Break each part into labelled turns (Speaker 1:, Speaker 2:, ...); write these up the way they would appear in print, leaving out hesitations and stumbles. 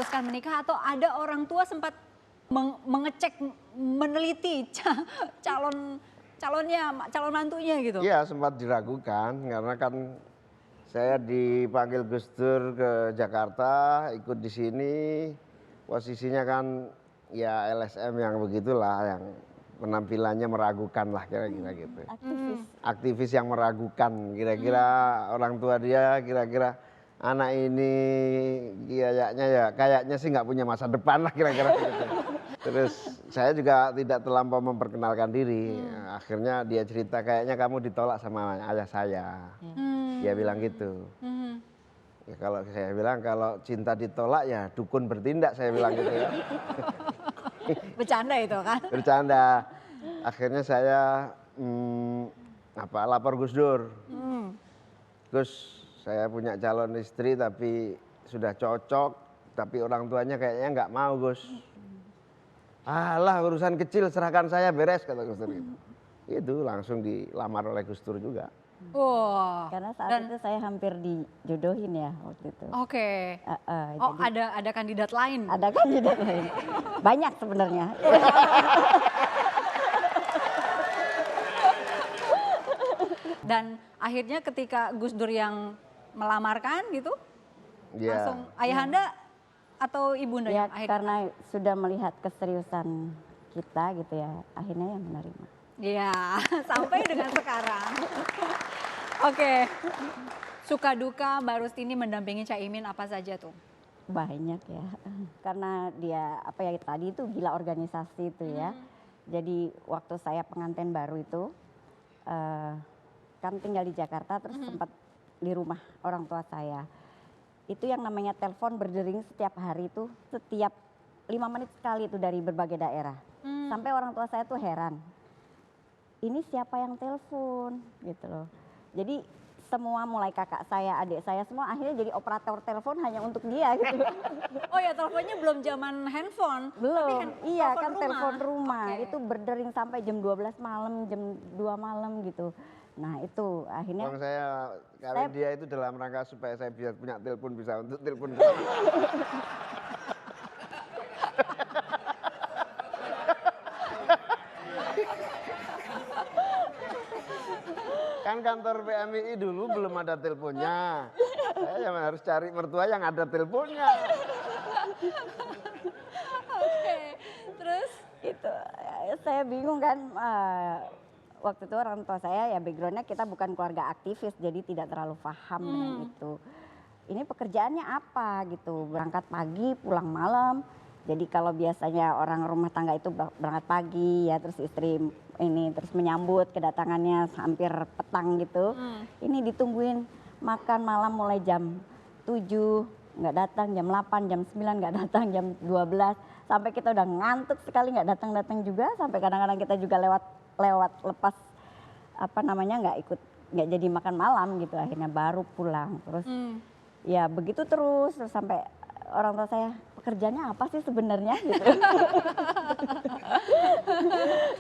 Speaker 1: memutuskan menikah atau ada orang tua sempat mengecek, meneliti calon mantunya gitu?
Speaker 2: Iya, sempat diragukan karena kan saya dipanggil Gus Dur ke Jakarta, ikut di sini, posisinya kan ya LSM yang begitulah, yang penampilannya meragukan lah kira-kira gitu. Aktivis yang meragukan, kira-kira orang tua dia, kira-kira anak ini kayaknya sih nggak punya masa depan lah kira-kira gitu. Terus saya juga tidak terlampau memperkenalkan diri. Akhirnya dia cerita kayaknya kamu ditolak sama ayah saya. Dia bilang gitu. Ya kalau saya bilang kalau cinta ditolak ya dukun bertindak, saya bilang gitu ya.
Speaker 1: Bercanda itu kan?
Speaker 2: Bercanda. Akhirnya saya lapor Gus Dur. Gus, saya punya calon istri tapi sudah cocok, tapi orang tuanya kayaknya nggak mau, Gus. Alah, urusan kecil, serahkan saya, beres, kata Gus Dur gitu. Itu langsung dilamar oleh Gus Dur juga.
Speaker 1: Wah.
Speaker 3: Karena saat itu saya hampir dijodohin ya waktu itu.
Speaker 1: Oke. Oh,
Speaker 3: jadi
Speaker 1: ada kandidat lain?
Speaker 3: ada kandidat lain. Banyak sebenarnya.
Speaker 1: Dan akhirnya ketika Gus Dur yang melamarkan gitu, langsung ayahanda atau ibunda
Speaker 3: Ya
Speaker 1: yang akhirnya?
Speaker 3: karena sudah melihat keseriusan kita gitu ya, akhirnya yang menerima.
Speaker 1: Iya, sampai dengan sekarang. Oke, suka duka Mbak Rustini mendampingi Caimin apa saja tuh?
Speaker 3: Banyak ya, karena dia apa ya tadi itu gila organisasi itu ya. Jadi waktu saya pengantin baru itu, kan tinggal di Jakarta terus sempat di rumah orang tua saya. Itu yang namanya telepon berdering setiap hari itu, setiap 5 menit sekali itu dari berbagai daerah. Sampai orang tua saya tuh heran, ini siapa yang telepon gitu loh. Jadi semua mulai kakak saya, adik saya semua akhirnya jadi operator telepon hanya untuk dia gitu.
Speaker 1: Oh ya, teleponnya belum zaman handphone?
Speaker 3: Belum, iya kan
Speaker 1: rumah.
Speaker 3: telepon rumah.
Speaker 1: Oke.
Speaker 3: Itu berdering sampai jam 12 malam, jam 2 malam gitu. Nah itu akhirnya
Speaker 2: Bang, saya kawin dia itu dalam rangka supaya saya bisa punya telepon, bisa untuk telepon. Kan kantor PMI dulu belum ada teleponnya. Saya yang harus cari mertua yang ada teleponnya.
Speaker 1: Oke, terus?
Speaker 3: itu saya bingung kan. Waktu itu orang tua saya ya backgroundnya kita bukan keluarga aktivis, jadi tidak terlalu paham dengan itu. Ini pekerjaannya apa gitu, berangkat pagi pulang malam. Jadi kalau biasanya orang rumah tangga itu berangkat pagi ya, terus istri ini terus menyambut kedatangannya hampir petang gitu. Ini ditungguin makan malam mulai jam 7 nggak datang, jam 8, jam 9 nggak datang, jam 12. Sampai kita udah ngantuk sekali nggak datang-datang juga, sampai kadang-kadang kita juga lewat lepas nggak jadi makan malam gitu, akhirnya baru pulang. Terus ya begitu terus sampai orang tua saya, pekerjaannya apa sih sebenarnya gitu.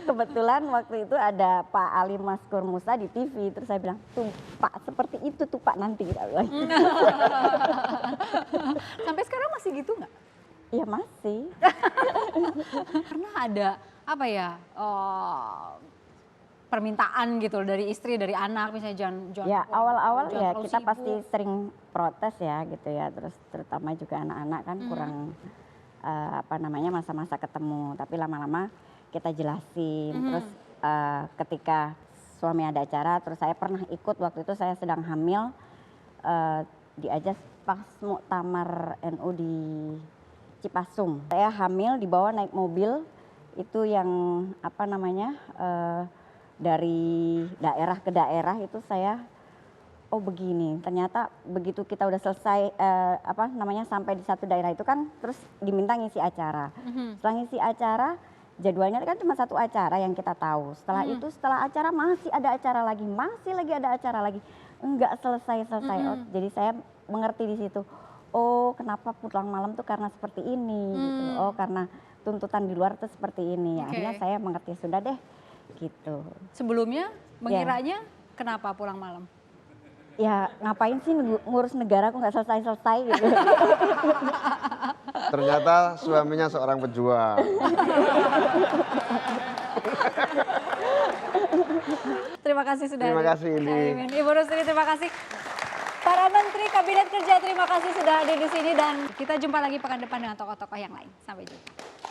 Speaker 3: Kebetulan waktu itu ada Pak Ali Maskur Musa di TV, terus saya bilang, tuh Pak seperti itu tuh Pak nanti.
Speaker 1: Sampai sekarang masih gitu nggak?
Speaker 3: Iya masih.
Speaker 1: Pernah ada apa ya, permintaan gitu dari istri, dari anak misalnya jangan
Speaker 3: Ya awal-awal
Speaker 1: jangan
Speaker 3: ya
Speaker 1: terlalu
Speaker 3: kita
Speaker 1: sibuk.
Speaker 3: pasti sering protes ya gitu ya, terus terutama juga anak-anak kan kurang masa-masa ketemu, tapi lama-lama kita jelasin. Terus ketika suami ada acara, terus saya pernah ikut waktu itu saya sedang hamil, diajak pas muktamar NU di Cipasung. Saya hamil dibawa naik mobil itu yang dari daerah ke daerah itu saya begini. Ternyata begitu kita udah selesai sampai di satu daerah itu kan terus diminta ngisi acara. Setelah ngisi acara jadwalnya kan cuma satu acara yang kita tahu. Setelah itu setelah acara masih ada acara lagi, masih lagi ada acara lagi. Enggak selesai-selesai. Jadi saya mengerti di situ. Oh, kenapa pulang malam tuh karena seperti ini gitu. Oh, karena tuntutan di luar tuh seperti ini. Akhirnya saya mengerti, sudah deh gitu.
Speaker 1: Sebelumnya mengiranya kenapa pulang malam?
Speaker 3: Ya ngapain sih ngurus negara kok nggak selesai-selesai gitu.
Speaker 2: Ternyata suaminya seorang pejuang.
Speaker 1: Terima kasih sudah
Speaker 2: Terima
Speaker 1: hadir.
Speaker 2: kasih, Indi.
Speaker 1: Caimin. Ibu Rustini, terima kasih. Para Menteri Kabinet Kerja, terima kasih sudah hadir di sini dan kita jumpa lagi pekan depan dengan tokoh-tokoh yang lain. Sampai jumpa.